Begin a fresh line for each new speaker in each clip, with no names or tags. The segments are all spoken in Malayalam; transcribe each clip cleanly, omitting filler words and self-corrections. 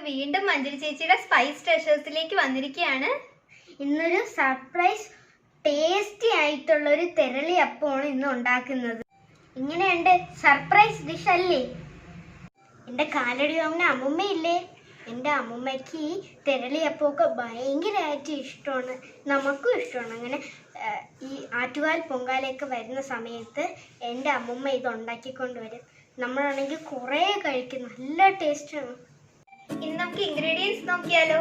വീണ്ടും മഞ്ജരി ചേച്ചിയുടെ സ്പൈസ് ട്രഷേഴ്സിലേക്ക് വന്നിരിക്കുകയാണ്.
ഇന്നൊരു സർപ്രൈസ് ടേസ്റ്റി ആയിട്ടുള്ള ഒരു തെരളി അപ്പമാണ് ഇന്ന് ഉണ്ടാക്കുന്നത്. ഇങ്ങനെയുണ്ട്, സർപ്രൈസ് ഡിഷ് അല്ലേ? എൻ്റെ കാലടി അമ്മ അമ്മുമ്മയില്ലേ, എൻ്റെ അമ്മുമ്മയ്ക്ക് ഈ തെരളി അപ്പമൊക്കെ ഭയങ്കരമായിട്ട് ഇഷ്ടമാണ്, നമുക്കും ഇഷ്ടമാണ്. അങ്ങനെ ഈ ആറ്റുകാൽ പൊങ്കാലയൊക്കെ വരുന്ന സമയത്ത് എൻ്റെ അമ്മുമ്മ ഇത് ഉണ്ടാക്കിക്കൊണ്ടുവരും. നമ്മളാണെങ്കിൽ കുറേ കഴിക്കും, നല്ല ടേസ്റ്റാണ്.
ഇന്ന് നമുക്ക് ഇൻഗ്രീഡിയൻസ് നോക്കിയാലോ.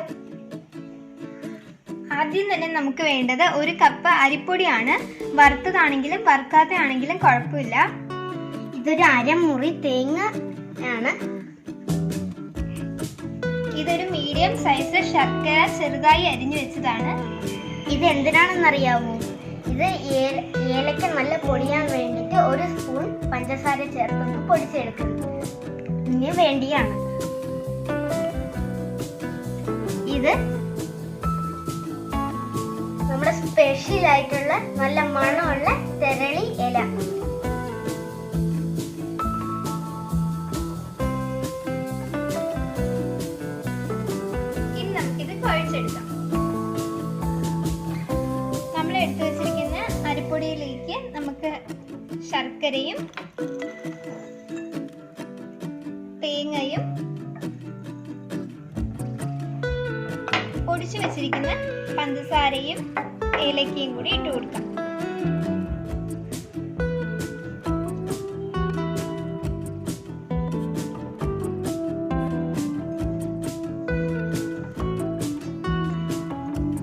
ആദ്യം തന്നെ നമുക്ക് വേണ്ടത് 1 കപ്പ് അരിപ്പൊടിയാണ്. വറുത്തതാണെങ്കിലും വറുക്കാത്തതാണെങ്കിലും കുഴപ്പമില്ല.
ഇതൊരു അരമുറി തേങ്ങ ആണ്.
ഇതൊരു മീഡിയം സൈസ് ശർക്കര ചെറുതായി അരിഞ്ഞു വെച്ചതാണ്.
ഇത് എന്തിനാണെന്നറിയാമോ? ഇത് ഏലക്ക നല്ല പൊടിയാൻ വേണ്ടിയിട്ട് 1 സ്പൂൺ പഞ്ചസാര ചേർത്തൊന്ന് പൊടിച്ചെടുക്കുന്നു. ഇതിന് വേണ്ടിയാണ്. ഇത് നമ്മുടെ സ്പെഷ്യൽ ആയിട്ടുള്ള നല്ല മണമുള്ള തെരളി ഇല.
ഇനി നമുക്കിത് കുഴച്ചെടുക്കാം. നമ്മൾ എടുത്തു വെച്ചിരിക്കുന്ന അരിപ്പൊടിയിലേക്ക് നമുക്ക് ശർക്കരയും തേങ്ങയും പൊടിച്ചു വെച്ചിരിക്കുന്ന പഞ്ചസാരയും ഏലക്കയും കൂടി ഇട്ട് കൊടുക്കാം.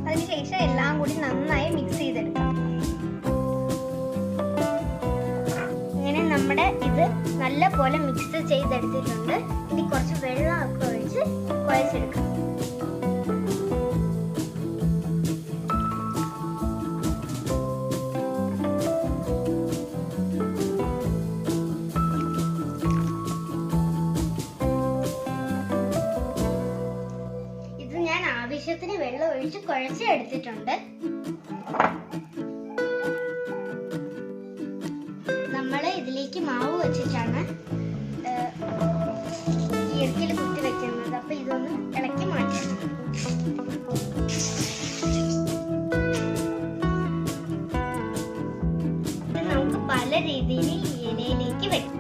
അതിനുശേഷം എല്ലാം കൂടി നന്നായി മിക്സ് ചെയ്തെടുക്കാം.
ഇങ്ങനെ നമ്മുടെ ഇത് നല്ല പോലെ മിക്സ് ചെയ്തെടുത്തിട്ടുണ്ട്. ഇനി കുറച്ച് വെള്ളമൊക്കെ ഒഴിച്ച് കുഴച്ചെടുക്കാം. ആവശ്യത്തിന് വെള്ളം ഒഴിച്ച് കുഴച്ചെടുത്തിട്ടുണ്ട്. നമ്മൾ ഇതിലേക്ക് മാവ് വെച്ചിട്ടാണ് ഈർക്കിൽ കുത്തി വെക്കുന്നത്. അപ്പൊ ഇതൊന്ന് ഇളക്കി മാറ്റാം. ഇത് നമുക്ക് പല രീതിയിൽ ഇലയിലേക്ക് വെക്കാം.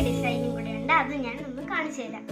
ഡിസൈനും കൂടെ ഉണ്ട്, അത് ഞാൻ ഒന്ന് കാണിച്ചു തരാം.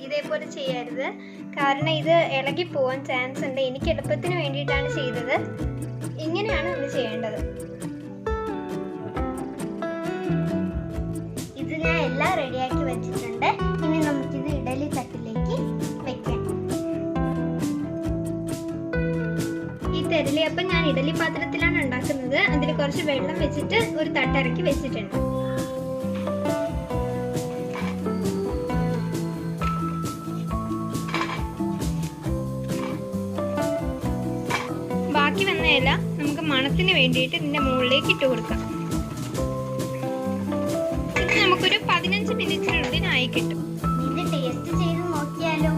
ഇതേപോലെ ചെയ്യരുത്, കാരണം ഇത് ഇളകി പോവാൻ ചാൻസ് ഉണ്ട്. എനിക്ക് എളുപ്പത്തിന് വേണ്ടിയിട്ടാണ് ചെയ്തത്. ഇങ്ങനെയാണ് നമ്മൾ ചെയ്യേണ്ടത്.
ഇത് ഞാൻ എല്ലാം റെഡിയാക്കി വെച്ചിട്ടുണ്ട്. ഇനി നമുക്കിത് ഇഡലി തട്ടിലേക്ക് വെക്കാം.
ഈ തെരളിയപ്പം ഞാൻ ഇഡലി പാത്രത്തിലാണ് ഉണ്ടാക്കുന്നത്. അതിൽ കുറച്ച് വെള്ളം വെച്ചിട്ട് ഒരു തട്ടിറക്കി വെച്ചിട്ടുണ്ട്. ബാക്കി വന്ന ഇല നമുക്ക് മണത്തിന് വേണ്ടിയിട്ട് ഇതിന്റെ മുകളിലേക്ക് ഇട്ട് കൊടുക്കാം. ഇത് നമുക്കൊരു 15 മിനിറ്റിനുള്ളിൽ ആയി കിട്ടും.
ഇത് ടേസ്റ്റ് ചെയ്ത് നോക്കിയാലോ?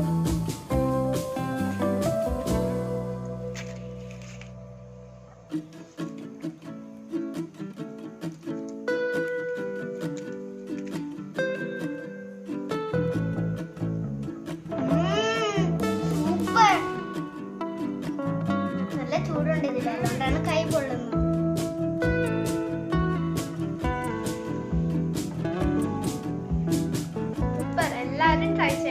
ട്രൈ ചെയ്യണം.